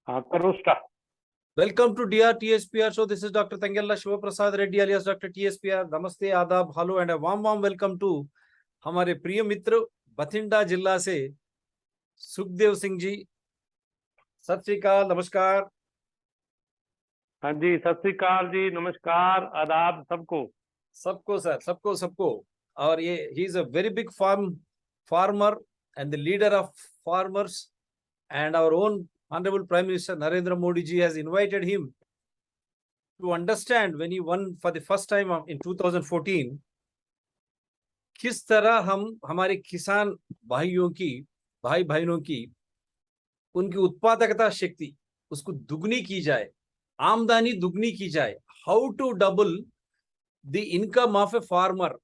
हाँ करो start. Welcome to DR TSPR show. This is Dr. Tangella Shiva Prasad Reddy alias Dr. TSPR. Namaste, आदाब, hello and warm welcome to हमारे प्रिय मित्र बठिंडा जिला से सुखदेव सिंह जी। सत श्री अकाल, नमस्कार। हाँ जी, सत श्री अकाल जी, नमस्कार, आदाब सबको। सबको सर, सबको सबको। और ये he is a very big farmer and the leader of farmers, and our own Honorable Prime Minister Narendra Modi ji has invited him to understand when he won for the first time in 2014 किस तरह हम हमारे किसान भाइयों की, भाई बहनों की, उनकी उत्पादकता शक्ति उसको दुगनी की जाए, आमदनी दुगनी की जाए। How to double the income of a farmer.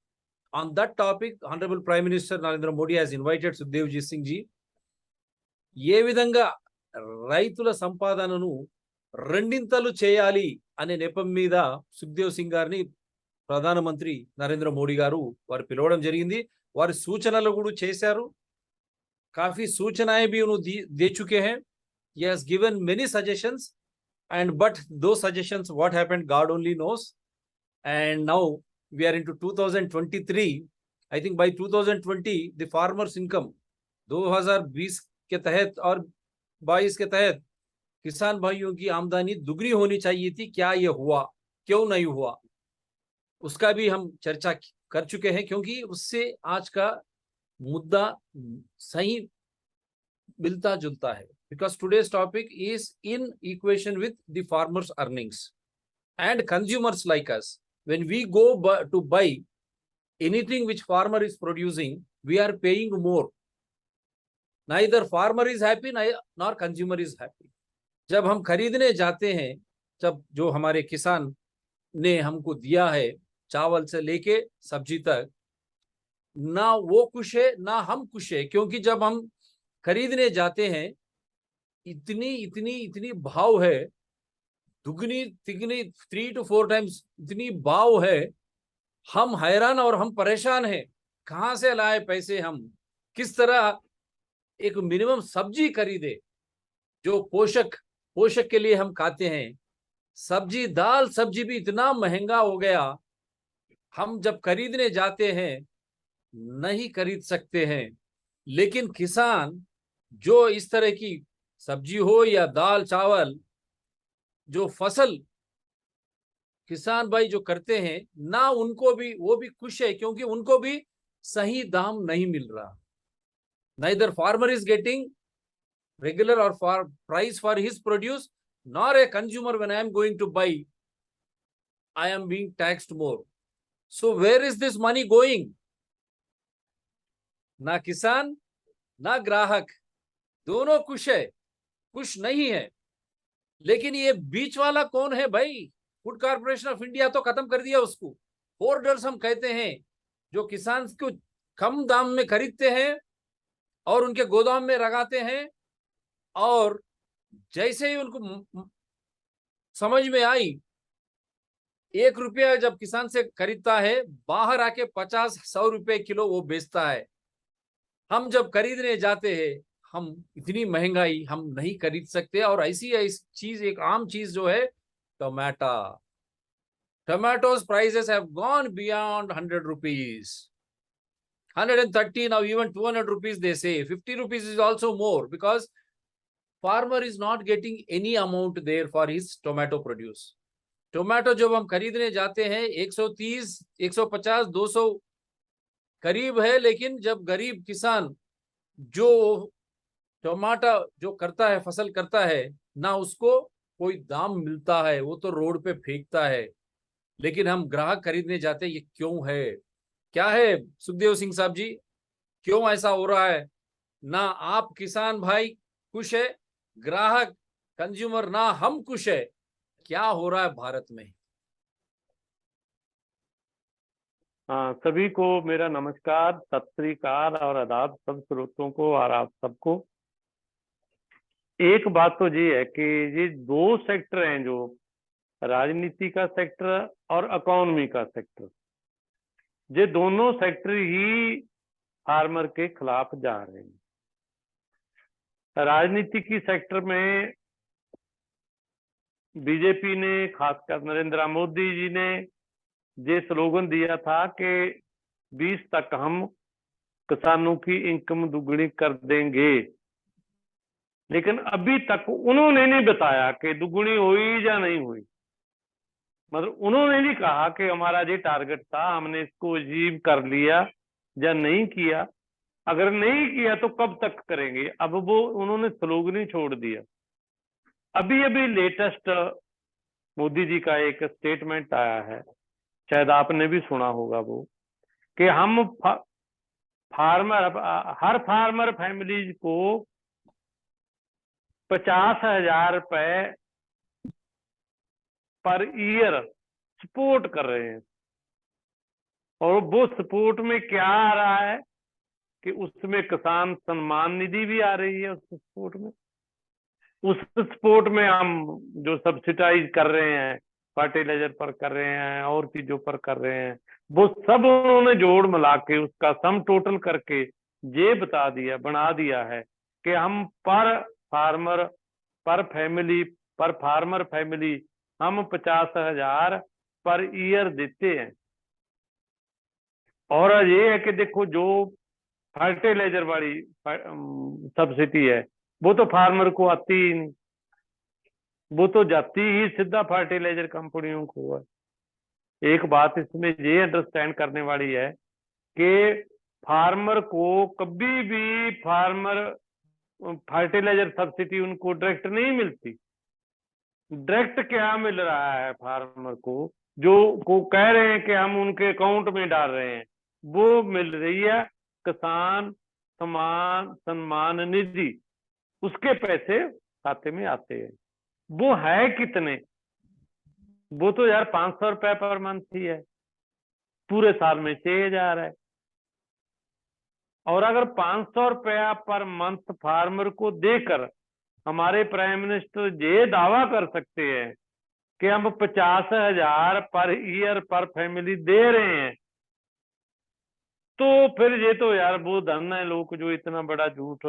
On that topic, Honorable Prime Minister Narendra Modi has invited Sukhdev Singh ji. ఏ విధంగా రైతుల సంపాదనను రెండింతలు చేయాలి అనే నెపం మీద సుఖ్దేవ్ సింగ్ గారిని ప్రధానమంత్రి నరేంద్ర మోడీ గారు వారు పిలవడం జరిగింది। వారి సూచనలు కూడా చేశారు। काफी सूचनाएं भी उन्होंने दे चुके हैं। he has given many suggestions, and but those suggestions what happened God only knows। and now we are into 2023। I think by 2020 the farmers income 2020 के तहत और 22 के तहत किसान भाइयों की आमदनी दुगनी होनी चाहिए थी। क्या ये हुआ, क्यों नहीं हुआ, उसका भी हम चर्चा कर चुके हैं, क्योंकि उससे आज का मुद्दा सही मिलता जुलता है। Because today's topic is in equation with the farmers earnings and consumers like us. When we go to buy anything which farmer is producing, we are paying more. Neither farmer is happy nor consumer is happy। जब हम खरीदने जाते हैं, जब जो हमारे किसान ने हमको दिया है, चावल से लेके सब्जी तक, ना वो खुश है ना हम खुश है। क्योंकि जब हम खरीदने जाते हैं इतनी इतनी इतनी भाव है, दुगनी तिगनी 3 to 4 times इतनी भाव है, हम हैरान और हम परेशान हैं। कहां से लाए पैसे, हम किस तरह एक मिनिमम सब्जी खरीदे जो पोषक के लिए हम खाते हैं। सब्जी, दाल सब्जी भी इतना महंगा हो गया, हम जब खरीदने जाते हैं नहीं खरीद सकते हैं। लेकिन किसान जो इस तरह की सब्जी हो या दाल चावल, जो फसल किसान भाई जो करते हैं ना, उनको भी वो भी खुश है, क्योंकि उनको भी सही दाम नहीं मिल रहा। neither farmer is getting regular or price for his produce, nor a consumer when I am going to buy I am being taxed more। so where is this money going? ना किसान ना ग्राहक, दोनों खुश है, खुश नहीं है। लेकिन ये बीच वाला कौन है भाई? फूड कॉर्पोरेशन ऑफ इंडिया तो खत्म कर दिया उसको। होर्डर्स हम कहते हैं, जो किसान को कम दाम में खरीदते हैं और उनके गोदाम में लगाते हैं, और जैसे ही उनको समझ में आई 1 रुपया जब किसान से खरीदता है, बाहर आके 50-100 रुपए किलो वो बेचता है। हम जब खरीदने जाते हैं, हम इतनी महंगाई हम नहीं खरीद सकते। और ऐसी चीज, एक आम चीज जो है tomatoes prices have gone beyond 100 rupees, 130, now even 200 rupees they say। 50 rupees is also more, because farmer is not getting any amount there for his tomato produce। Tomato जब हम खरीदने जाते हैं 130, 150, 200 करीब है। लेकिन जब गरीब किसान जो टमाटर जो करता है, फसल करता है, ना उसको कोई दाम मिलता है, वो तो रोड पे फेंकता है। लेकिन हम ग्राहक खरीदने जाते हैं, ये क्यों है, क्या है सुखदेव सिंह साहब जी, क्यों ऐसा हो रहा है? ना आप किसान भाई खुश है, ग्राहक कंज्यूमर ना हम खुश है। क्या हो रहा है भारत में? हाँ, सभी को मेरा नमस्कार, सत श्री अकाल और आदाब सब श्रोतों को और आप सबको। एक बात तो ये है कि ये 2 सेक्टर हैं, जो राजनीति का सेक्टर और इकोनॉमी का सेक्टर, ये दोनों सेक्टर ही फार्मर के खिलाफ जा रहे हैं। राजनीति की सेक्टर में बीजेपी ने, खासकर नरेंद्र मोदी जी ने ये स्लोगन दिया था कि 20 तक हम किसानों की इनकम दुगनी कर देंगे, लेकिन अभी तक उन्होंने नहीं बताया कि दुगनी हुई या नहीं हुई। मतलब उन्होंने नहीं कहा कि हमारा ये टारगेट था, हमने इसको अचीव कर लिया या नहीं किया। अगर नहीं किया तो कब तक करेंगे, अब वो उन्होंने स्लोगन ही छोड़ दिया। अभी अभी लेटेस्ट मोदी जी का एक स्टेटमेंट आया है, शायद आपने भी सुना होगा वो, कि हम फार्मर, हर फार्मर फैमिलीज को 50,000 रुपए पर ईयर सपोर्ट कर रहे हैं। और वो सपोर्ट में क्या आ रहा है कि उसमें किसान सम्मान निधि भी आ रही है। उस सपोर्ट में हम जो सब्सिडाइज कर रहे हैं, फर्टिलाइजर पर कर रहे हैं और चीजों पर कर रहे हैं, वो सब उन्होंने जोड़ मिला के उसका सम टोटल करके ये बना दिया है कि हम पर फार्मर फैमिली हम 50,000 पर ईयर देते हैं। और ये है कि देखो, जो फर्टिलाइजर वाली सब्सिडी है वो तो फार्मर को आती ही नहीं, वो तो जाती ही सीधा फर्टिलाइजर कंपनियों को है। एक बात इसमें ये अंडरस्टैंड करने वाली है कि फार्मर को कभी भी फर्टिलाइजर सब्सिडी उनको डायरेक्ट नहीं मिलती। डायरेक्ट क्या मिल रहा है फार्मर को, जो को कह रहे हैं कि हम उनके अकाउंट में डाल रहे हैं, वो मिल रही है किसान सम्मान निधि, उसके पैसे खाते में आते हैं। वो है कितने, वो तो यार 500 रुपए पर मंथ ही है, पूरे साल में 6,000 है। और अगर 500 रुपया पर मंथ फार्मर को देकर हमारे प्राइम मिनिस्टर ये दावा कर सकते हैं कि हम 50,000 पर ईयर पर फैमिली दे रहे हैं, तो फिर ये तो यार वो धन है लोग जो इतना बड़ा झूठ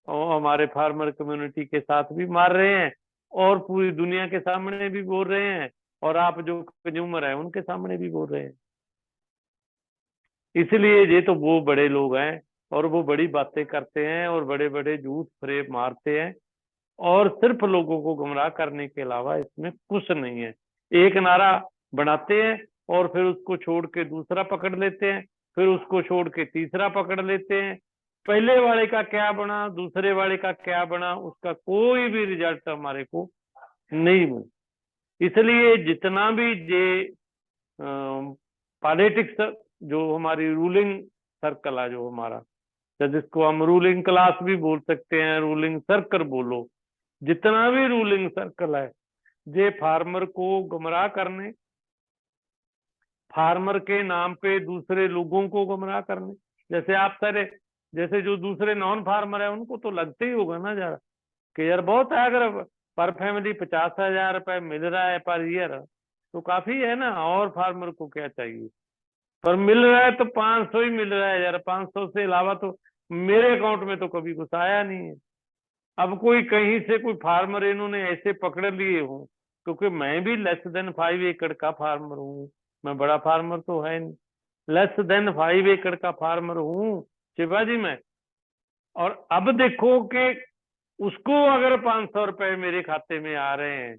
हमारे फार्मर कम्युनिटी के साथ भी मार रहे हैं और पूरी दुनिया के सामने भी बोल रहे हैं, और आप जो कंज्यूमर है उनके सामने भी बोल रहे हैं। इसलिए ये तो वो बड़े लोग हैं और वो बड़ी बातें करते हैं और बड़े बड़े झूठ फरेब मारते हैं, और सिर्फ लोगों को गुमराह करने के अलावा इसमें कुछ नहीं है। एक नारा बनाते हैं और फिर उसको छोड़ के दूसरा पकड़ लेते हैं, फिर उसको छोड़ के तीसरा पकड़ लेते हैं। पहले वाले का क्या बना, दूसरे वाले का क्या बना, उसका कोई भी रिजल्ट हमारे को नहीं मिला। इसलिए जितना भी ये पॉलिटिक्स, जो हमारी रूलिंग सर्कल है, जो हमारा, जिसको हम रूलिंग क्लास भी बोल सकते हैं, रूलिंग सर्कल बोलो, जितना भी रूलिंग सर्कल है, ये फार्मर को गुमराह करने, फार्मर के नाम पे दूसरे लोगों को गुमराह करने। जैसे आप सारे, जैसे जो दूसरे नॉन फार्मर है उनको तो लगते ही होगा ना जरा कि यार बहुत है, अगर पर फैमिली 50,000 रुपए मिल रहा है पर ईयर तो काफी है ना, और फार्मर को क्या चाहिए। पर मिल रहा है तो 500 ही मिल रहा है यार, 500 से अलावा तो मेरे अकाउंट में तो कभी कुछ आया नहीं है। अब कोई कहीं से कोई फार्मर इन्होंने ऐसे पकड़ लिए हो, क्योंकि मैं भी लेस देन 5 एकड़ का फार्मर हूँ, मैं बड़ा फार्मर तो है नहीं, लेस देन 5 एकड़ का फार्मर हूँ शिवाजी में। और अब देखो कि उसको अगर 500 रुपए मेरे खाते में आ रहे हैं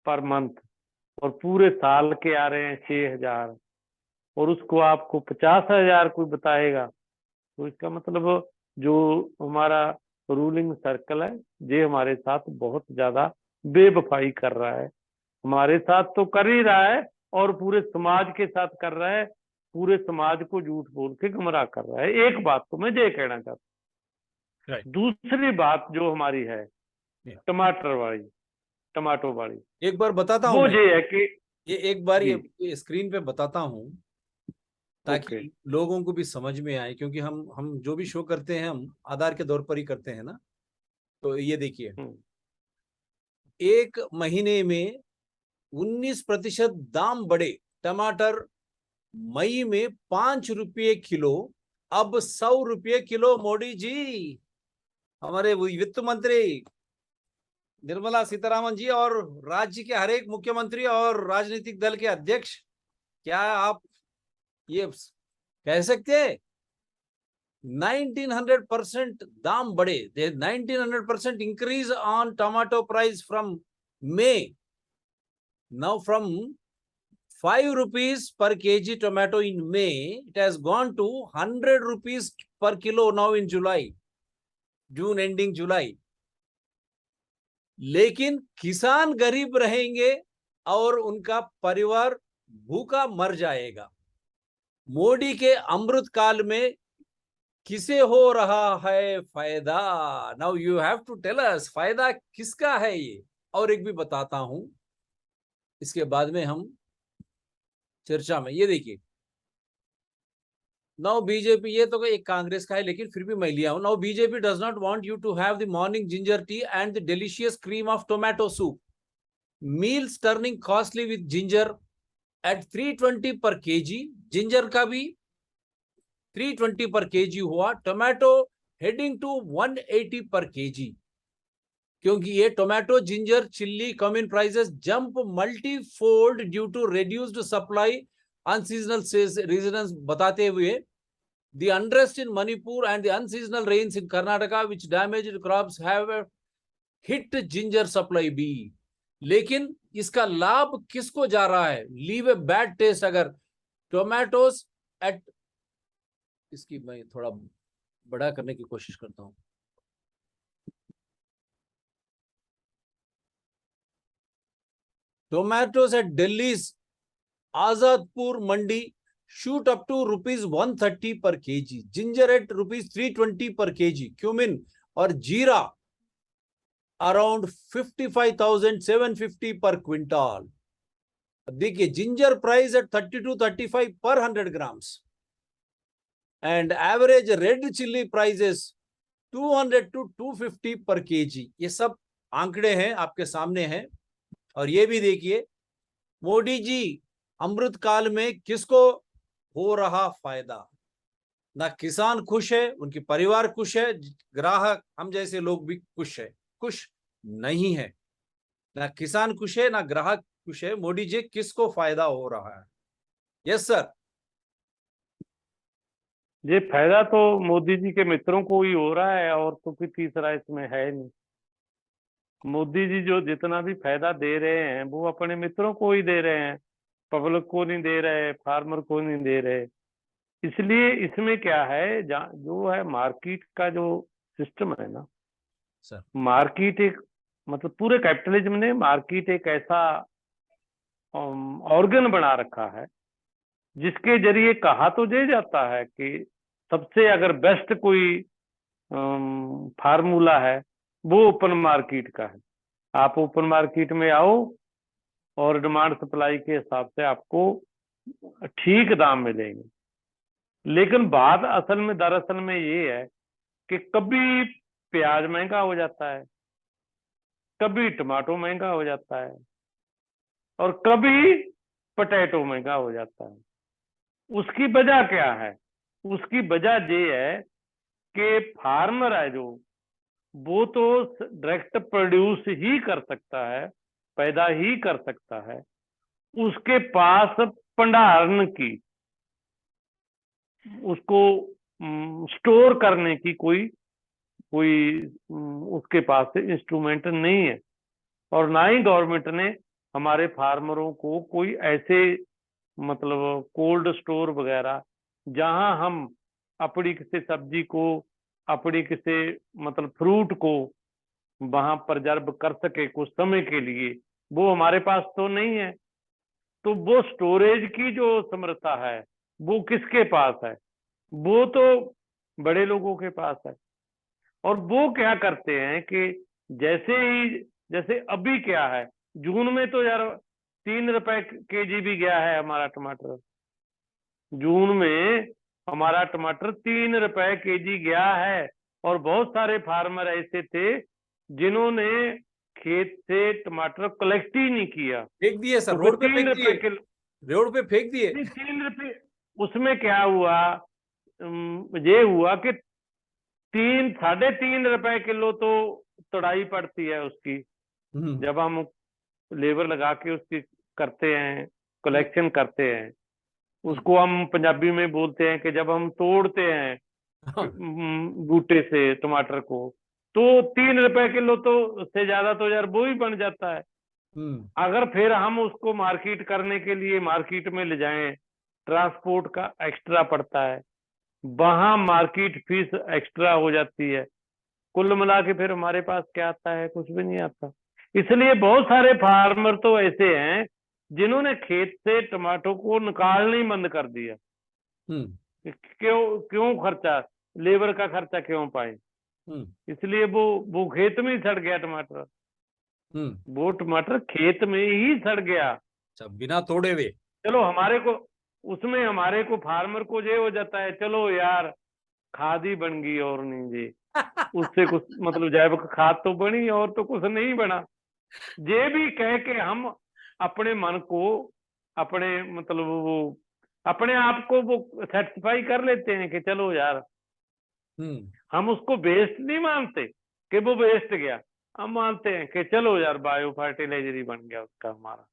पर मंथ और पूरे साल के आ रहे हैं 6,000, और उसको आपको 50,000 कोई बताएगा, तो इसका मतलब जो हमारा रूलिंग सर्कल है ये हमारे साथ बहुत ज्यादा बेवफाई कर रहा है। हमारे साथ तो कर ही रहा है और पूरे समाज के साथ कर रहा है, पूरे समाज को झूठ बोल के गुमराह कर रहा है। एक बात तो मैं ये कहना चाहता हूँ। दूसरी बात जो हमारी है टमाटो वाली, एक बार बताता हूँ वो मैं, ये है कि ये एक बार ये स्क्रीन पे बताता हूँ ताकि लोगों को भी समझ में आए, क्योंकि हम जो भी शो करते हैं हम आधार के दौर पर ही करते हैं ना। तो ये देखिए, एक महीने में 19% दाम बढ़े टमाटर, मई में 5 रुपये किलो, अब 100 रुपये किलो। मोदी जी, हमारे वित्त मंत्री निर्मला सीतारामन जी और राज्य के हर एक मुख्यमंत्री और राजनीतिक दल के अध्यक्ष, क्या आप ये कह सकते हैं 1900% दाम बढ़े, 1900% increase on tomato price from May. Now from 5 rupees per kg tomato in May, it has gone to 100 rupees per kilo now in July, June ending July. लेकिन किसान गरीब रहेंगे और उनका परिवार भूखा मर जाएगा। मोदी के अमृत काल में किसे हो रहा है फायदा? Now you have to tell us, फायदा किसका है ये? और एक भी बताता हूं, इसके बाद में हम चर्चा में। ये देखिए, नाउ बीजेपी, ये तो एक कांग्रेस का है लेकिन फिर भी मैं लिया हूं। Now BJP does not want you to have the morning ginger tea and the delicious cream of tomato soup, meals turning costly with ginger at 320 per KG. Ginger का भी 320 पर केजी हुआ, टोमेटो हेडिंग टू 180 पर kg, क्योंकि ये tomato ginger chilli cumin prices jump multifold due to reduced supply unseasonal reasons बताते हुए the unrest in Manipur and the unseasonal rains in Karnataka which damaged crops have hit ginger supply B. लेकिन इसका लाभ किसको जा रहा है? Leave a bad taste. अगर टोमेटोज एट, इसकी मैं थोड़ा बड़ा करने की कोशिश करता हूं। Tomatoes at Delhi's Azadpur Mandi shoot up to rupees 130 per kg, ginger at rupees 320 per kg, cumin और जीरा अराउंड 55,750 पर क्विंटल। देखिए, जिंजर प्राइस एट 32-35 पर 100 grams and average red chilli prices 200 to 250 पर केजी। ये सब आंकड़े हैं, आपके सामने हैं। और ये भी देखिए, मोदी जी अमृत काल में किसको हो रहा फायदा? ना किसान खुश है, उनके परिवार खुश है, ग्राहक हम जैसे लोग भी खुश है? खुश नहीं है। ना किसान खुश है, ना ग्राहक खुश है। मोदी जी किसको फायदा हो रहा है? Yes sir. ये फायदा तो मोदी जी के मित्रों को ही हो रहा है, और तो कोई तीसरा इसमें है नहीं। मोदी जी जो जितना भी फायदा दे रहे हैं वो अपने मित्रों को ही दे रहे हैं, पब्लिक को नहीं दे रहे, फार्मर को नहीं दे रहे। इसलिए इसमें क्या है, जो है मार्केट का जो सिस्टम है ना सर, मार्केट एक, मतलब पूरे कैपिटलिज्म ने मार्केट एक ऐसा ऑर्गन बना रखा है जिसके जरिए कहा तो दे जाता है कि सबसे अगर बेस्ट कोई फार्मूला है वो ओपन मार्केट का है। आप ओपन मार्केट में आओ और डिमांड सप्लाई के हिसाब से आपको ठीक दाम मिलेंगे। लेकिन बात असल में दरअसल में ये है कि कभी प्याज महंगा हो जाता है, कभी टमाटो महंगा हो जाता है, और कभी पोटैटो महंगा हो जाता है। उसकी वजह क्या है? उसकी वजह ये है कि फार्मर है जो, वो तो डायरेक्ट प्रोड्यूस ही कर सकता है, पैदा ही कर सकता है। उसके पास भंडारण की, उसको स्टोर करने की कोई उसके पास इंस्ट्रूमेंट नहीं है। और ना ही गवर्नमेंट ने हमारे फार्मरों को कोई ऐसे मतलब कोल्ड स्टोर वगैरह जहां हम अपनी किसी सब्जी को, अपनी किसी मतलब फ्रूट को वहां प्रिजर्व कर सके कुछ समय के लिए, वो हमारे पास तो नहीं है। तो वो स्टोरेज की जो समर्था है वो किसके पास है? वो तो बड़े लोगों के पास है। और वो क्या करते हैं कि जैसे अभी क्या है, जून में तो यार 3 रुपए केजी भी गया है हमारा टमाटर। जून में हमारा टमाटर 3 रुपए केजी गया है। और बहुत सारे फार्मर ऐसे थे जिन्होंने खेत से टमाटर कलेक्ट ही नहीं किया, फेंक दिए सर, तो रोड पे 3 फेंक रुपए दिए, किलो। रोड पे फेंक दिए। 3 रुपए, उसमें क्या हुआ, ये हुआ कि 3-3.5 रुपए किलो तो तुड़ाई पड़ती है उसकी। जब हम लेबर लगा के उसकी करते हैं, कलेक्शन करते हैं, उसको हम पंजाबी में बोलते हैं कि जब हम तोड़ते हैं बूटे से टमाटर को, तो 3 रुपए किलो तो से ज्यादा तो यार वो ही बन जाता है। अगर फिर हम उसको मार्केट करने के लिए मार्केट में ले जाएं, ट्रांसपोर्ट का एक्स्ट्रा पड़ता है, वहां मार्केट फीस एक्स्ट्रा हो जाती है। कुल मिला के फिर हमारे पास क्या आता है? कुछ भी नहीं आता। इसलिए बहुत सारे फार्मर तो ऐसे हैं जिन्होंने खेत से टमाटो को निकालना ही बंद कर दिया। क्यों? क्यों खर्चा, लेबर का खर्चा क्यों पाए? इसलिए वो खेत में ही सड़ गया टमाटर। वो टमाटर खेत में ही सड़ गया, बिना तोड़े हुए। चलो हमारे को उसमें हमारे को फार्मर को ये हो जाता है, चलो यार खाद ही बन गई और नहीं जी, उससे कुछ मतलब जैविक खाद तो बनी और तो कुछ नहीं बना। ये भी कह के हम अपने मन को, अपने मतलब वो अपने आप को वो सेटिस्फाई कर लेते हैं कि चलो यार, हम उसको वेस्ट नहीं मानते कि वो वेस्ट गया, हम मानते हैं कि चलो यार बायो फर्टिलाइजर ही बन गया उसका हमारा,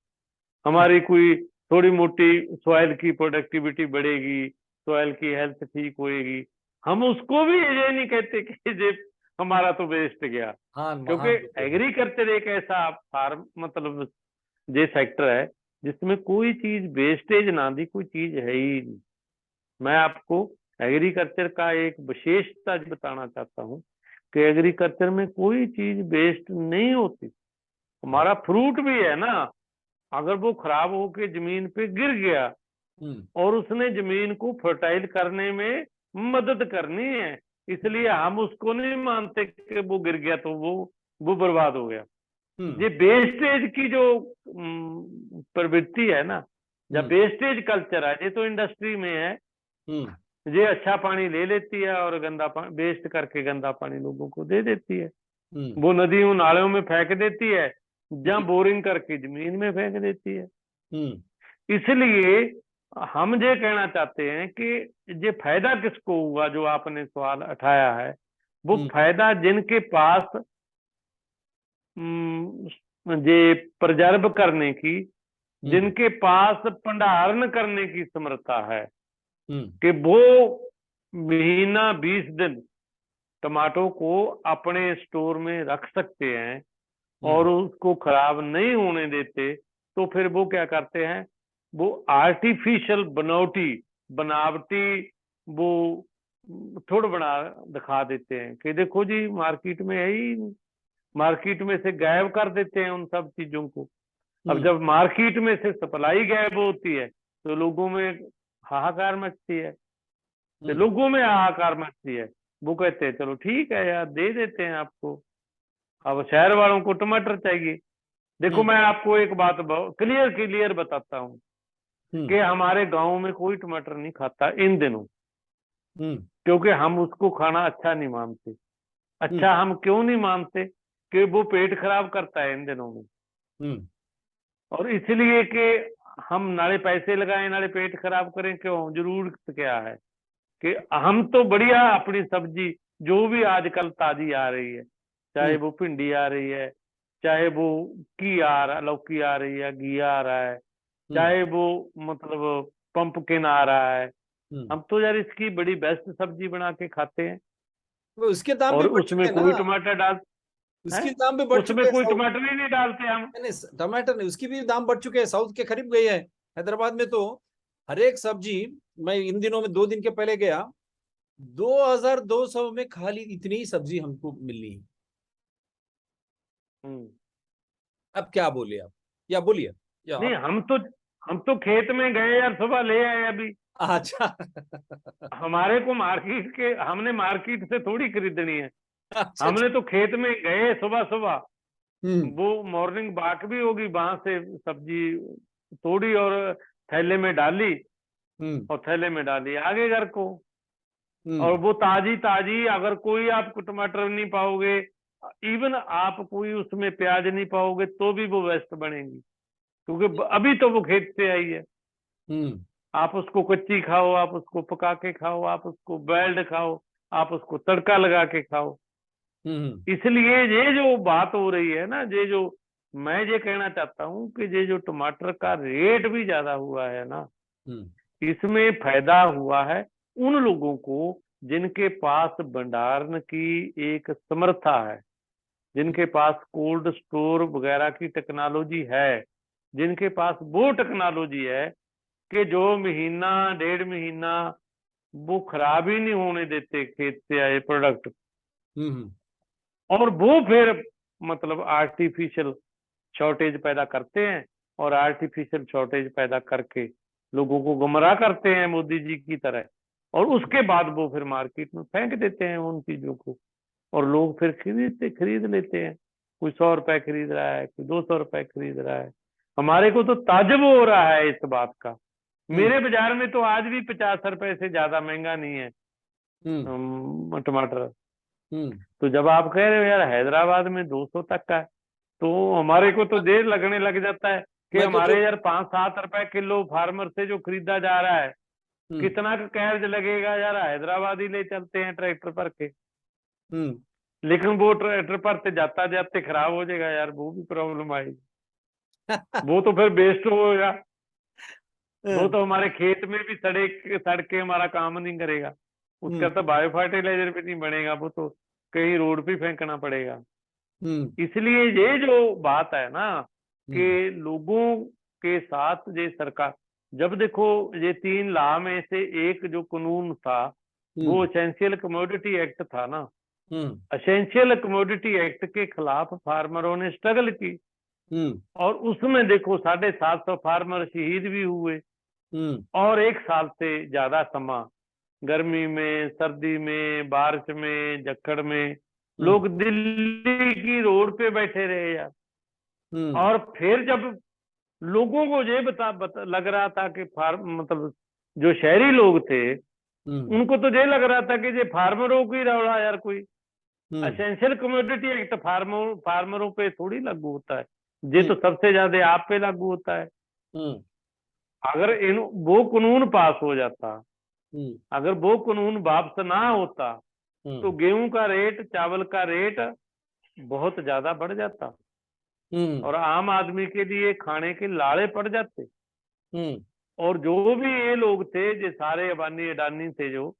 हमारी कोई थोड़ी मोटी सॉइल की प्रोडक्टिविटी बढ़ेगी, सॉइल की हेल्थ ठीक होएगी। हम उसको भी ये नहीं कहते कि ये हमारा तो वेस्ट गया। क्योंकि एग्रीकल्चर एक ऐसा फार्म मतलब ये सेक्टर है जिसमें कोई चीज वेस्टेज ना दी कोई चीज है ही नहीं। मैं आपको एग्रीकल्चर का एक विशेषता बताना चाहता हूँ कि एग्रीकल्चर में कोई चीज वेस्ट नहीं होती। हमारा फ्रूट भी है ना, अगर वो खराब होके जमीन पे गिर गया और उसने जमीन को फर्टाइल करने में मदद करनी है, इसलिए हम उसको नहीं मानते कि वो गिर गया तो वो बर्बाद हो गया। ये वेस्टेज की जो प्रवृत्ति है ना, या वेस्टेज कल्चर है, ये तो इंडस्ट्री में है। ये अच्छा पानी ले लेती है और गंदा पानी वेस्ट करके गंदा पानी लोगों को दे देती है। वो नदियों नालों में फेंक देती है, जहां बोरिंग करके जमीन में फेंक देती है। इसलिए हम ये कहना चाहते हैं कि ये फायदा किसको हुआ, जो आपने सवाल उठाया है, वो फायदा जिनके पास ये प्रिजर्व करने की, जिनके पास भंडारण करने की समर्था है, कि वो महीना 20 दिन टमाटो को अपने स्टोर में रख सकते हैं और उसको खराब नहीं होने देते, तो फिर वो क्या करते हैं, वो आर्टिफिशियल बनावटी वो थोड़ा बना दिखा देते हैं कि देखो जी मार्केट में है ही, मार्केट में से गायब कर देते हैं उन सब चीजों को। अब जब मार्केट में से सप्लाई गायब होती है तो लोगों में हाहाकार मचती है, तो लोगों में हाहाकार मचती है, वो कहते हैं चलो ठीक है यार दे देते हैं आपको। अब शहर वालों को टमाटर चाहिए। देखो मैं आपको एक बात क्लियर बताता हूँ कि हमारे गांव में कोई टमाटर नहीं खाता इन दिनों, क्योंकि हम उसको खाना अच्छा नहीं मानते। अच्छा हम क्यों नहीं मानते? कि वो पेट खराब करता है इन दिनों में, और इसलिए कि हम नाले पैसे लगाएं नाले पेट खराब करें, क्यों? जरूरत क्या है कि हम तो बढ़िया अपनी सब्जी जो भी आजकल ताजी आ रही है, चाहे वो भिंडी आ रही है, चाहे वो लौकी आ रही है, घिया आ रहा है, चाहे वो मतलब पंपकिन आ रहा है, हम तो यार इसकी बड़ी बेस्ट सब्जी बना के खाते हैं। उसके दाम और भी बढ़ उसमें चुके कोई ना, टमाटर डाल उसके दाम भी बढ़ उसमें चुके कोई हैं। टमाटर ही नहीं डालते हम। नहीं टमाटर नहीं, उसकी भी दाम बढ़ चुके हैं, साउथ के करीब गई है। हैदराबाद में तो हर एक सब्जी, मैं इन दिनों में 2 दिन के पहले गया, 2200 में खाली इतनी ही सब्जी हमको मिल रही है। अब क्या बोले आप, या बोलिए या नहीं हम तो खेत में गए यार, सुबह ले आए अभी। अच्छा हमारे को हमने मार्केट से थोड़ी खरीदनी है। अच्छा हमने तो खेत में गए सुबह सुबह, हम्म वो मॉर्निंग वॉक भी होगी, वहां से सब्जी तोड़ी और थैले में डाली और थैले में डाली आगे घर को। और वो ताजी ताजी, अगर कोई आपको टमाटर नहीं पाओगे, इवन आप कोई उसमें प्याज नहीं पाओगे, तो भी वो वेस्ट बनेगी, क्योंकि अभी तो वो खेत से आई है। आप उसको कच्ची खाओ, आप उसको पका के खाओ, आप उसको बॉइल्ड खाओ, आप उसको तड़का लगा के खाओ। इसलिए ये जो बात हो रही है ना, ये जो मैं ये कहना चाहता हूँ कि ये जो टमाटर का रेट भी ज्यादा हुआ है ना, इसमें फायदा हुआ है उन लोगों को जिनके पास भंडारण की एक समर्था है, जिनके पास कोल्ड स्टोर वगैरह की टेक्नोलॉजी है, जिनके पास वो टेक्नोलॉजी है कि जो महीना 1.5 महीना वो खराब ही नहीं होने देते खेत से आए प्रोडक्ट, और वो फिर मतलब आर्टिफिशियल शॉर्टेज पैदा करते हैं, और आर्टिफिशियल शॉर्टेज पैदा करके लोगों को गुमराह करते हैं मोदी जी की तरह, और उसके बाद वो फिर मार्केट में फेंक देते हैं उन चीजों को, और लोग फिर खरीद लेते हैं। कोई 100 रुपए खरीद रहा है, कोई 200 रुपए खरीद रहा है। हमारे को तो ताज्जुब हो रहा है इस बात का। मेरे बाजार में तो आज भी 50 रुपए से ज्यादा महंगा नहीं है टमाटर। तो जब आप कह रहे हो यार हैदराबाद में 200 तक का है, तो हमारे को तो देर लगने लग जाता है कि मैं तो हमारे यार 5-7 रुपए किलो फार्मर से जो खरीदा जा रहा है, कितना का कैर्ज लगेगा यार, हैदराबाद ही ले चलते हैं ट्रैक्टर पर के। लेकिन वो ट्रैक्टर पर से जाता जाते खराब हो जाएगा यार, वो भी प्रॉब्लम आएगी। वो तो फिर वेस्ट होगा, वो तो हमारे खेत में भी सड़ के हमारा काम नहीं करेगा, उसका तो बायो फर्टिलाइजर भी नहीं बनेगा, वो तो कहीं रोड पे फेंकना पड़ेगा। इसलिए ये जो बात है ना कि लोगों के साथ ये सरकार, जब देखो ये 3 लॉ में से एक जो कानून था वो एसेंशियल कमोडिटी एक्ट था ना, एसेंशियल कमोडिटी एक्ट के खिलाफ फार्मरों ने स्ट्रगल की, और उसमें देखो 750 फार्मर शहीद भी हुए, और 1 साल से ज्यादा समय गर्मी में, सर्दी में, बारिश में, जक्कड़ में लोग दिल्ली की रोड पे बैठे रहे यार। और फिर जब लोगों को ये लग रहा था कि मतलब जो शहरी लोग थे उनको तो ये लग रहा था कि ये फार्मरों की रौला यार, कोई एसेंशियल कमोडिटी एक्ट फार्मरों पे थोड़ी लागू होता है, ये तो सबसे ज्यादा आप पे लागू होता है। अगर वो कानून पास हो जाता, अगर वो कानून वापस ना होता तो गेहूं का रेट, चावल का रेट बहुत ज्यादा बढ़ जाता, और आम आदमी के लिए खाने के लाले पड़ जाते। और जो भी ये लोग थे, जो सारे अबानी अडानी थे, जो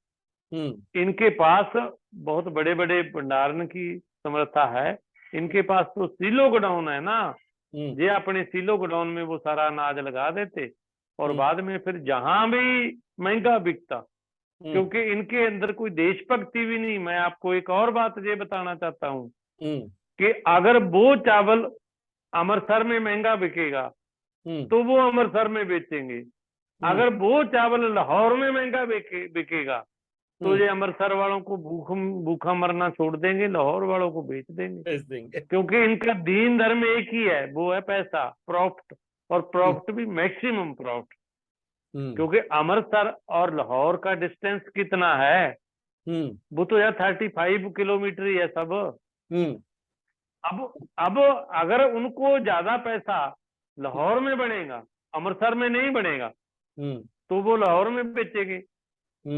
इनके पास बहुत बड़े बड़े भंडारण की समर्था है, इनके पास तो सीलो गोडाउन है ना, ये अपने सीलो गोडाउन में वो सारा अनाज लगा देते, और बाद में फिर जहां भी महंगा बिकता, क्योंकि इनके अंदर कोई देशभक्ति भी नहीं। मैं आपको एक और बात ये बताना चाहता हूँ कि अगर वो चावल अमृतसर में महंगा बिकेगा तो वो अमृतसर में बेचेंगे, अगर वो चावल लाहौर में महंगा बिकेगा तो ये अमृतसर वालों को भूखा मरना छोड़ देंगे, लाहौर वालों को बेच देंगे, क्योंकि इनका दीन धर्म एक ही है, वो है पैसा, प्रॉफिट, और प्रॉफिट भी मैक्सिमम प्रॉफिट। क्योंकि अमृतसर और लाहौर का डिस्टेंस कितना है, वो तो यार 35 किलोमीटर ही है सब। अब अगर उनको ज्यादा पैसा लाहौर में बनेगा, अमृतसर में नहीं बनेगा, तो वो लाहौर में बेचेंगे।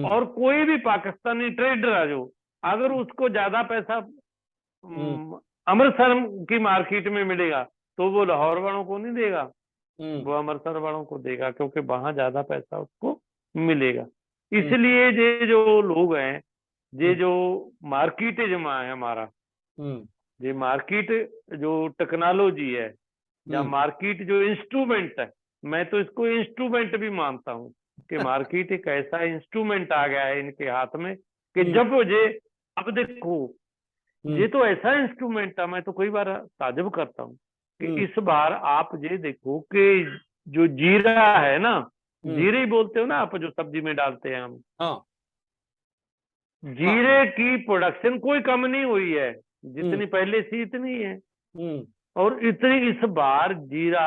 और कोई भी पाकिस्तानी ट्रेडर है जो, अगर उसको ज्यादा पैसा अमृतसर की मार्केट में मिलेगा तो वो लाहौर वालों को नहीं देगा, वो अमृतसर वालों को देगा, क्योंकि वहां ज्यादा पैसा उसको मिलेगा। इसलिए ये जो लोग हैं, ये जो मार्केटिज्म है हमारा, ये मार्केट जो टेक्नोलॉजी है, या मार्केट जो इंस्ट्रूमेंट है, मैं तो इसको इंस्ट्रूमेंट भी मानता हूँ कि मार्केट एक ऐसा इंस्ट्रूमेंट आ गया है इनके हाथ में कि जब ये, अब देखो ये तो ऐसा इंस्ट्रूमेंट है, मैं तो कई बार ताज्जुब करता हूँ कि इस बार आप ये देखो कि जो जीरा है ना, जीरे ही बोलते हो ना आप, जो सब्जी में डालते हैं हम, जीरे की प्रोडक्शन कोई कम नहीं हुई है, जितनी पहले थी इतनी है। और इतनी इस बार जीरा,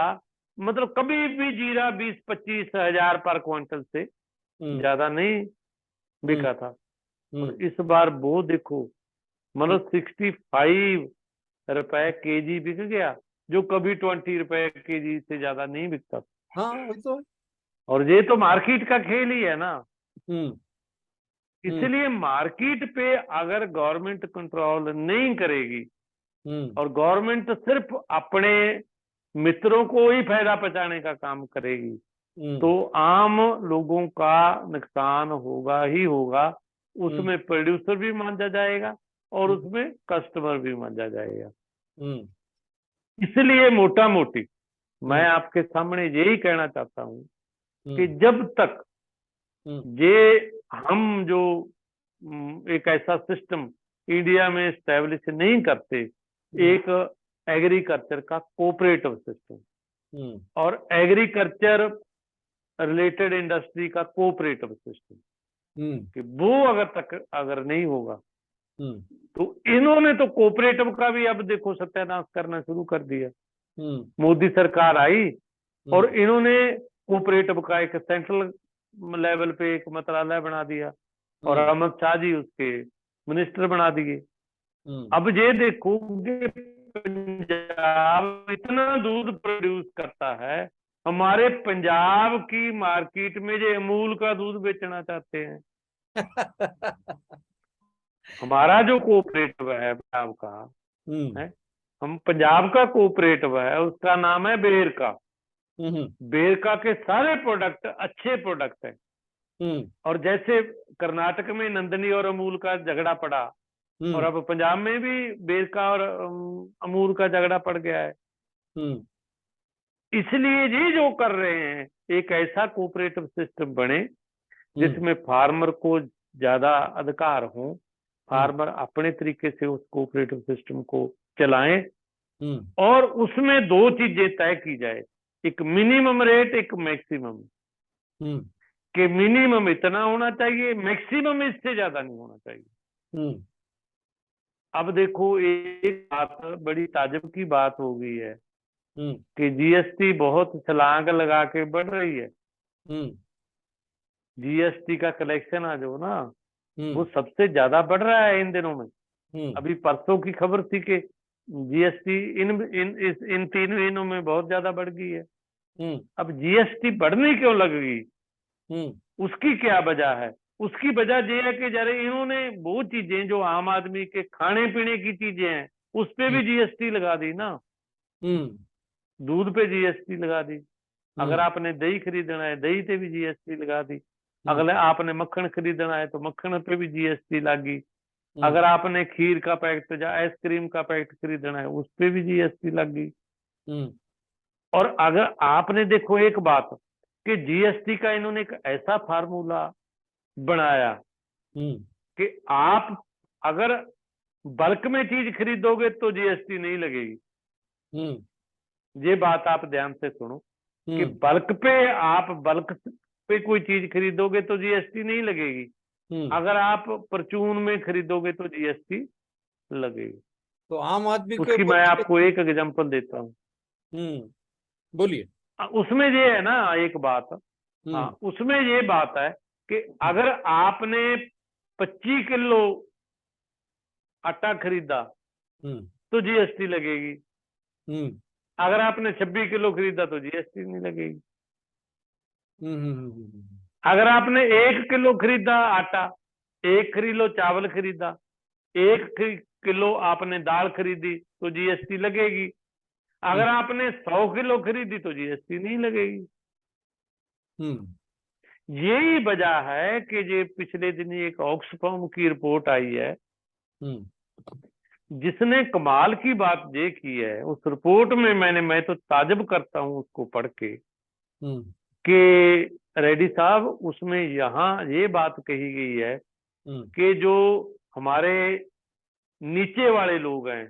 मतलब कभी भी जीरा 20-25 हजार पर क्विंटल से ज्यादा नहीं बिका था, और इस बार वो देखो मतलब 65 रुपए केजी बिक गया, जो कभी 20 रुपए केजी से ज्यादा नहीं बिकता। तो और ये तो मार्केट का खेल ही है ना। इसलिए मार्केट पे अगर गवर्नमेंट कंट्रोल नहीं करेगी, और गवर्नमेंट सिर्फ अपने मित्रों को ही फायदा पहुंचाने का काम करेगी, तो आम लोगों का नुकसान होगा ही होगा। उसमें प्रोड्यूसर भी मांझा जाएगा और उसमें कस्टमर भी मांझा जाएगा। इसलिए मोटा मोटी मैं आपके सामने यही कहना चाहता हूं कि जब तक ये हम जो एक ऐसा सिस्टम इंडिया में स्टैब्लिश नहीं करते, एक एग्रीकल्चर का कोऑपरेटिव सिस्टम और एग्रीकल्चर रिलेटेड इंडस्ट्री का कोऑपरेटिव सिस्टम, कि वो अगर नहीं होगा तो इन्होंने तो कोऑपरेटिव का भी अब देखो सत्यानाश करना शुरू कर दिया। मोदी सरकार आई और इन्होंने कोऑपरेटिव का एक सेंट्रल लेवल पे एक मंत्रालय बना दिया और अमित शाह जी उसके मिनिस्टर बना दिए। अब ये देखो कि पंजाब इतना दूध प्रोड्यूस करता है, हमारे पंजाब की मार्केट में जो अमूल का दूध बेचना चाहते हैं। हमारा जो कोऑपरेटिव है पंजाब का है, हम पंजाब का कोऑपरेटिव है, उसका नाम है बेरका। बेरका के सारे प्रोडक्ट अच्छे प्रोडक्ट हैं। और जैसे कर्नाटक में नंदनी और अमूल का झगड़ा पड़ा और अब पंजाब में भी बेरका और अमूल का झगड़ा पड़ गया है। इसलिए ये जो कर रहे हैं, एक ऐसा कोऑपरेटिव सिस्टम बने जिसमें फार्मर को ज्यादा अधिकार हो, फार्मर अपने तरीके से उस कोऑपरेटिव सिस्टम को चलाएं और उसमें दो चीजें तय की जाए, एक मिनिमम रेट, एक मैक्सिमम। कि मिनिमम इतना होना चाहिए, मैक्सिमम इससे ज्यादा नहीं होना चाहिए। अब देखो एक बात बड़ी ताज्जुब की बात हो गई है कि जीएसटी बहुत छलांग लगा के बढ़ रही है। जीएसटी का कलेक्शन आज हो ना, वो सबसे ज्यादा बढ़ रहा है इन दिनों में। अभी परसों की खबर थी कि जीएसटी इन 3 महीनों में बहुत ज्यादा बढ़ गई है। अब जीएसटी बढ़ने क्यों लग गई, उसकी क्या वजह है? उसकी वजह यह है कि जरा इन्होंने वो चीजें जो आम आदमी के खाने पीने की चीजें हैं उस पे भी जीएसटी लगा दी ना। दूध पे जीएसटी लगा दी, अगर आपने दही खरीदना है दही पे भी जीएसटी लगा दी, अगर आपने मक्खन खरीदना है तो मक्खन पे भी जीएसटी लगी, अगर आपने खीर का पैकेट या आइसक्रीम का पैकेट खरीदना है उस पे भी जीएसटी लगी। और अगर आपने देखो एक बात कि जीएसटी का इन्होंने एक ऐसा फार्मूला बनाया कि आप अगर बल्क में चीज खरीदोगे तो जीएसटी नहीं लगेगी। ये बात आप ध्यान से सुनो कि बल्क पे कोई चीज खरीदोगे तो जीएसटी नहीं लगेगी, अगर आप परचून में खरीदोगे तो जीएसटी लगेगी। तो आम आदमी उसकी मैं आपको एक एग्जांपल देता हूँ। बोलिए। उसमें ये है ना एक बात, हाँ उसमें ये बात है कि अगर आपने 25 किलो आटा खरीदा तो जीएसटी लगेगी, अगर आपने 26 किलो खरीदा तो जीएसटी नहीं लगेगी। अगर आपने 1 किलो खरीदा आटा, 1 किलो चावल खरीदा, 1 किलो आपने दाल खरीदी तो जीएसटी लगेगी, अगर आपने 100 किलो खरीदी तो जीएसटी नहीं लगेगी। यही वजह है कि ये पिछले दिन एक ऑक्सफैम की रिपोर्ट आई है जिसने कमाल की बात ये की है। उस रिपोर्ट में मैं तो ताज्जुब करता हूं उसको पढ़ के कि रेड्डी साहब उसमें यहाँ ये बात कही गई है कि जो हमारे नीचे वाले लोग हैं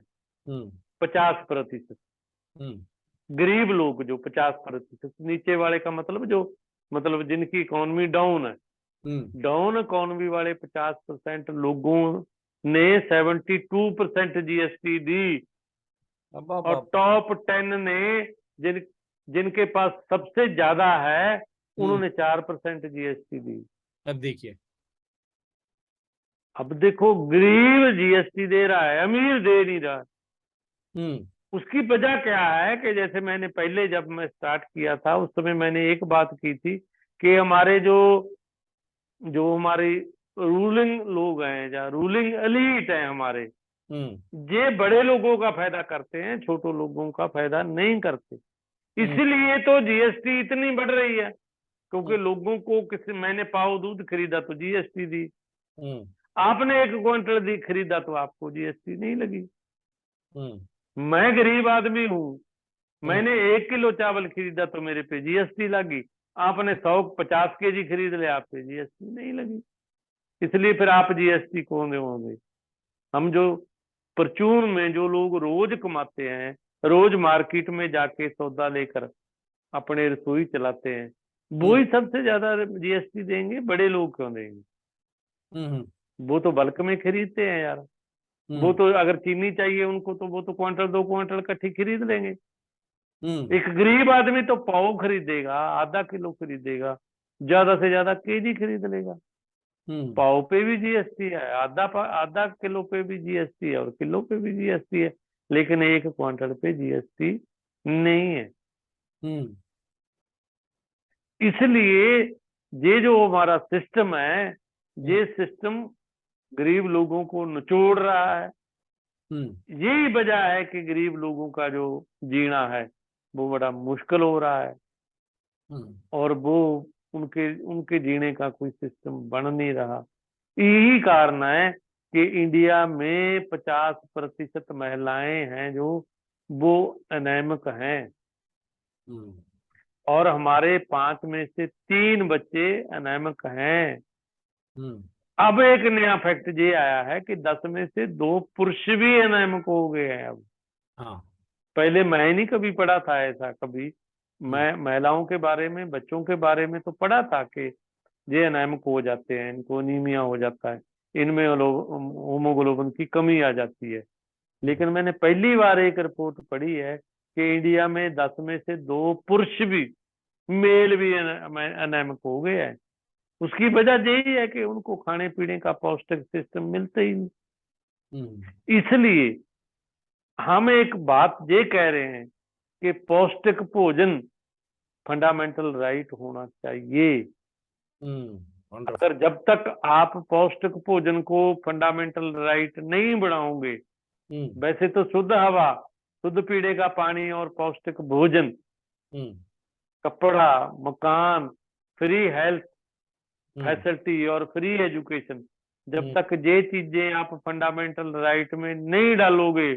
50%, गरीब लोग जो 50%, नीचे वाले का मतलब जिनकी इकोनॉमी डाउन है, डाउन इकोनॉमी वाले 50% लोगों ने 72% जीएसटी दी और टॉप 10 ने जिनके पास सबसे ज्यादा है उन्होंने 4% जीएसटी दी। अब देखो गरीब जीएसटी दे रहा है, अमीर दे नहीं रहा। उसकी वजह क्या है कि जैसे मैंने पहले जब मैं स्टार्ट किया था उस समय मैंने एक बात की थी कि हमारे जो हमारी रूलिंग लोग हैं या रूलिंग एलीट हैं हमारे, ये बड़े लोगों का फायदा करते हैं, छोटो लोगों का फायदा नहीं करते। इसलिए तो जीएसटी इतनी बढ़ रही है, क्योंकि लोगों को किसी, मैंने पाव दूध खरीदा तो जीएसटी दी, आपने 1 क्विंटल दी खरीदा तो आपको जीएसटी नहीं लगी। मैं गरीब आदमी हूँ, मैंने 1 किलो चावल खरीदा तो मेरे पे जीएसटी लगी, आपने 150 केजी खरीद लिया, आप पे जीएसटी नहीं लगी, इसलिए फिर आप जीएसटी कौन देंगे। हम जो परचून में जो लोग रोज कमाते हैं, रोज मार्केट में जाके सौदा लेकर अपने रसोई चलाते हैं, वो ही सबसे ज्यादा जीएसटी देंगे, बड़े लोग क्यों देंगे। वो तो बल्क में खरीदते हैं यार, वो तो अगर चीनी चाहिए उनको तो वो तो क्विंटल 2 क्विंटल इकट्ठी खरीद लेंगे। एक गरीब आदमी तो पाव खरीदेगा, आधा किलो खरीदेगा, ज्यादा से ज्यादा केजी खरीद लेगा। पाव पे भी जीएसटी है, आधा किलो पे भी जीएसटी है और किलो पे भी जीएसटी है, लेकिन 1 क्विंटल पे जीएसटी नहीं है। इसलिए ये जो हमारा सिस्टम है, ये सिस्टम गरीब लोगों को निचोड़ रहा है। यही वजह है कि गरीब लोगों का जो जीना है वो बड़ा मुश्किल हो रहा है, और वो उनके जीने का कोई सिस्टम बन नहीं रहा। यही कारण है कि इंडिया में 50% महिलाएं हैं जो वो अनेमिक हैं, और हमारे 5 में से 3 बच्चे अनेमिक हैं। अब एक नया फैक्ट ये आया है कि 10 में से 2 पुरुष भी अनेमिक हो गए हैं अब। पहले मैं नहीं कभी पढ़ा था ऐसा, कभी मैं महिलाओं के बारे में, बच्चों के बारे में तो पढ़ा था कि ये अनेमिक हो जाते हैं, इनको एनीमिया हो जाता है, इनमें हीमोग्लोबिन की कमी आ जाती है। लेकिन मैंने पहली बार एक रिपोर्ट पढ़ी है कि इंडिया में 10 में से 2 पुरुष भी, मेल भी अनेमिक हो गए हैं। उसकी वजह यही है कि उनको खाने पीने का पौष्टिक सिस्टम मिलता ही नहीं। इसलिए हम एक बात ये कह रहे हैं कि पौष्टिक भोजन फंडामेंटल राइट होना चाहिए। अगर जब तक आप पौष्टिक भोजन को फंडामेंटल राइट नहीं बनाओगे, वैसे तो शुद्ध हवा, शुद्ध पीने का पानी और पौष्टिक भोजन, कपड़ा, मकान, फ्री हेल्थ फैसिलिटी और फ्री एजुकेशन, जब तक ये चीजें आप फंडामेंटल राइट में नहीं डालोगे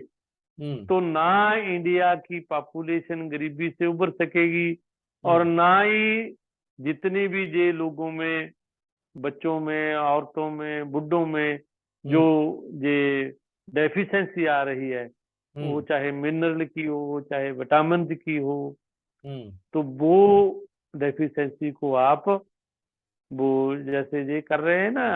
तो ना इंडिया की पॉपुलेशन गरीबी से उबर सकेगी, और ना ही जितनी भी ये लोगों में, बच्चों में, औरतों में, बुड्ढों में जो ये डेफिशिएंसी आ रही है, वो चाहे मिनरल की हो, चाहे विटामिन की हो, तो वो डेफिशिएंसी को आप, वो जैसे ये कर रहे हैं ना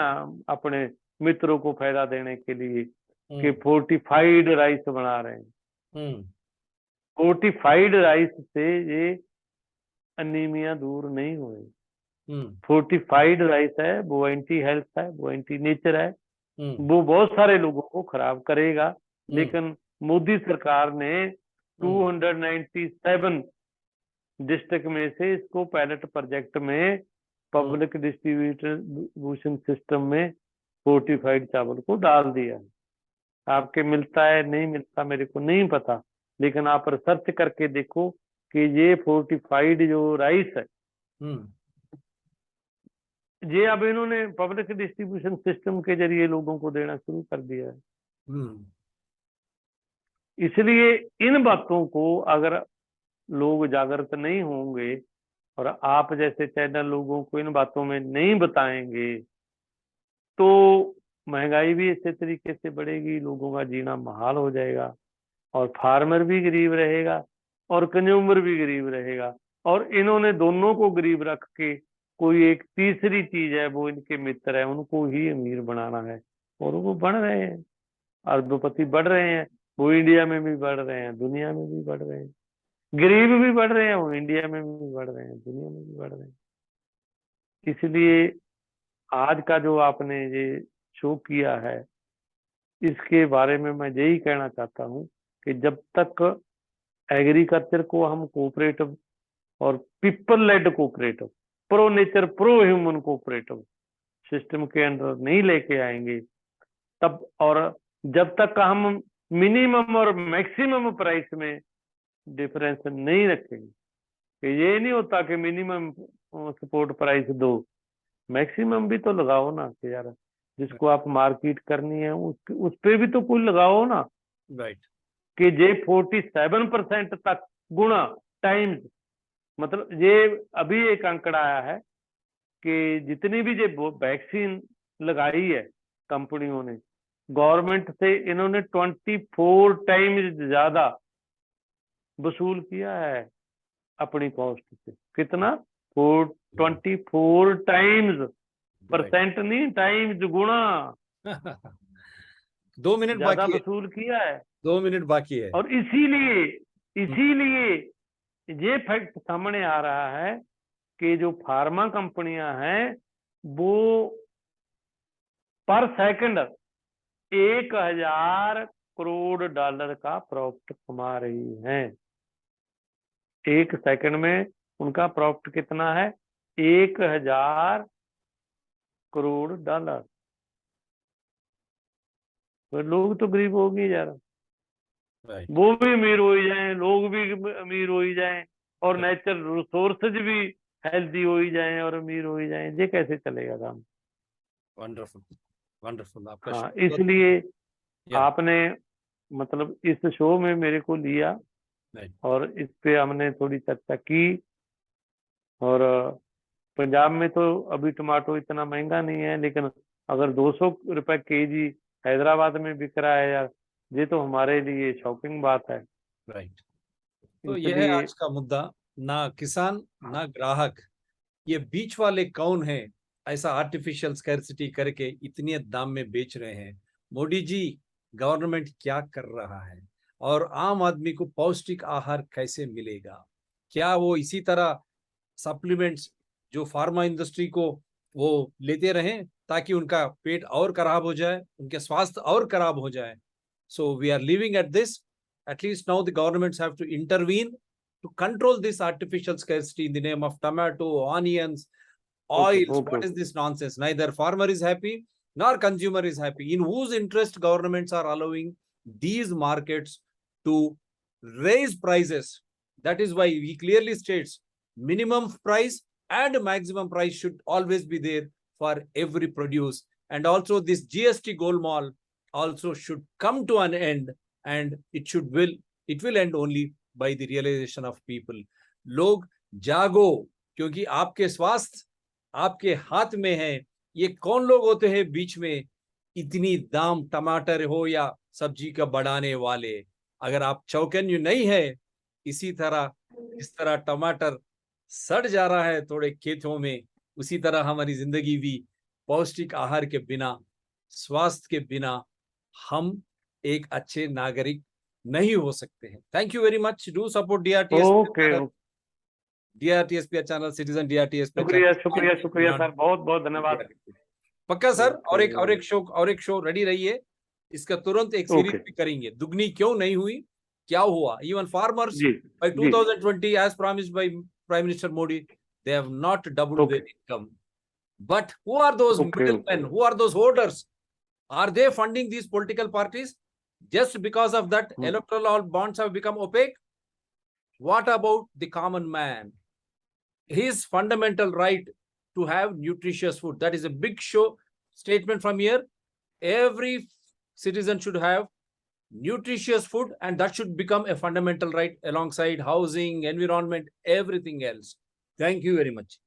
अपने मित्रों को फायदा देने के लिए कि फोर्टिफाइड राइस बना रहे हैं, फोर्टिफाइड राइस से ये अनीमिया दूर नहीं हुए। फोर्टिफाइड राइस है, वो एंटी हेल्थ है, वो एंटी नेचर है, वो बहुत सारे लोगों को खराब करेगा। लेकिन मोदी सरकार ने 297 डिस्ट्रिक्ट में से इसको पायलट प्रोजेक्ट में पब्लिक डिस्ट्रीब्यूशन सिस्टम में फोर्टिफाइड चावल को डाल दिया। आपके मिलता है नहीं मिलता मेरे को नहीं पता, लेकिन आप रिसर्च करके देखो कि ये फोर्टिफाइड जो राइस है, ये अब इन्होंने पब्लिक डिस्ट्रीब्यूशन सिस्टम के जरिए लोगों को देना शुरू कर दिया है। इसलिए इन बातों को अगर लोग जागृत नहीं होंगे और आप जैसे चैनल लोगों को इन बातों में नहीं बताएंगे, तो महंगाई भी इसी तरीके से बढ़ेगी, लोगों का जीना महाल हो जाएगा, और फार्मर भी गरीब रहेगा और कंज्यूमर भी गरीब रहेगा। और इन्होंने दोनों को गरीब रख के कोई एक तीसरी चीज है, वो इनके मित्र है, उनको ही अमीर बनाना है, और वो बढ़ रहे हैं, अरबपति बढ़ रहे हैं, वो इंडिया में भी बढ़ रहे हैं, दुनिया में भी बढ़ रहे हैं। गरीब भी बढ़ रहे हैं, वो इंडिया में भी बढ़ रहे हैं, दुनिया में भी बढ़ रहे हैं। इसलिए आज का जो आपने ये शो किया है, इसके बारे में मैं यही कहना चाहता हूँ कि जब तक एग्रीकल्चर को हम कोऑपरेटिव और people led cooperative, pro nature pro human cooperative system के अंदर नहीं लेके आएंगे, तब, और जब तक हम मिनिमम और मैक्सिमम प्राइस में डिफरेंस नहीं रखेंगे, कि ये नहीं होता कि मिनिमम सपोर्ट प्राइस दो, मैक्सिमम भी तो लगाओ ना कि यार जिसको आप मार्केट करनी है उस पे भी तो कोई लगाओ ना, राइट। कि जे 47% तक गुणा टाइम्स, मतलब ये अभी एक आंकड़ा आया है कि जितनी भी जो वैक्सीन लगाई है कंपनियों ने, गवर्नमेंट से इन्होंने 24 टाइम्स ज्यादा वसूल किया है अपनी कॉस्ट से। कितना? 24 टाइम्स, परसेंट नहीं, टाइम्स, गुणा 2 मिनट ज्यादा बाकी है, वसूल किया है। 2 मिनट बाकी है। और इसीलिए ये फैक्ट सामने आ रहा है कि जो फार्मा कंपनियां हैं वो पर सेकंड 1000 करोड़ डॉलर का प्रॉफिट कमा रही हैं। एक सेकंड में उनका प्रॉफिट कितना है? 1000 करोड़ डॉलर। तो लोग तो गरीब हो गए यार, राइट। वो भी अमीर हो ही जाएं, लोग भी अमीर हो ही जाएं, और नेचुरल रिसोर्सेज भी हेल्दी हो ही जाएं और अमीर हो ही जाएं, ये कैसे चलेगा काम? Wonderful, wonderful. आपका हाँ, शुक्रिया। इसलिए या आपने मतलब इस शो में मेरे को लिया राइट। और इस पे हमने थोड़ी चर्चा की। और पंजाब में तो अभी टमाटो इतना महंगा नहीं है, लेकिन अगर 200 रुपए केजी हैदराबाद में बिक रहा है यार, ये तो हमारे लिए शॉकिंग बात है। राइट। तो यह है इसलिए आज का मुद्दा। ना किसान ना ग्राहक, ये बीच वाले कौन है? ऐसा आर्टिफिशियल स्कैर्सिटी करके इतने दाम में बेच रहे हैं। मोदी जी, गवर्नमेंट क्या कर रहा है? और आम आदमी को पौष्टिक आहार कैसे मिलेगा? क्या वो इसी तरह सप्लीमेंट्स जो फार्मा इंडस्ट्री को वो लेते रहें ताकि उनका पेट और खराब हो जाए, उनके स्वास्थ्य और खराब हो जाए? So we are leaving at this. At least now the governments have to intervene to control this artificial scarcity in the name of tomato, onions, oils. Okay What is this nonsense? Neither farmer is happy nor consumer is happy. In whose interest governments are allowing these markets to raise prices? That is why he clearly states minimum price and maximum price should always be there for every produce. And also this GST golmaal also should come to an end, and it will end only by the realization of people. लोग जागो, क्योंकि आपके स्वास्थ्य आपके हाथ में है। ये कौन लोग होते हैं बीच में इतनी दाम टमाटर हो या सब्जी का बढ़ाने वाले? अगर आप चौकन्ने नहीं है, इसी तरह जिस तरह टमाटर सड़ जा रहा है थोड़े खेतों में, उसी तरह हमारी जिंदगी भी पौष्टिक आहार के बिना, स्वास्थ्य के बिना हम एक अच्छे नागरिक नहीं हो सकते हैं। Thank you very much. Do support okay. DRTSP channel, citizen DRTSP शुक्रिया चैनल। शुक्रिया शुक्रिया सर, बहुत बहुत धन्यवाद। पक्का सर। और ओके एक शो रेडी रहिए। इसका तुरंत एक सीरीज ओके भी करेंगे, दुगनी क्यों नहीं हुई, क्या हुआ। Even farmers जी by जी 2020 as promised by Prime Minister Modi, they have not doubled their okay income. But who are those okay middlemen? Who are those hoarders? Are they funding these political parties? Just because of that, electoral bonds have become opaque. What about the common man? His fundamental right to have nutritious food. That is a big show statement from here. Every citizen should have nutritious food, and that should become a fundamental right alongside housing, environment, everything else. Thank you very much.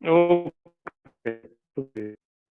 Okay.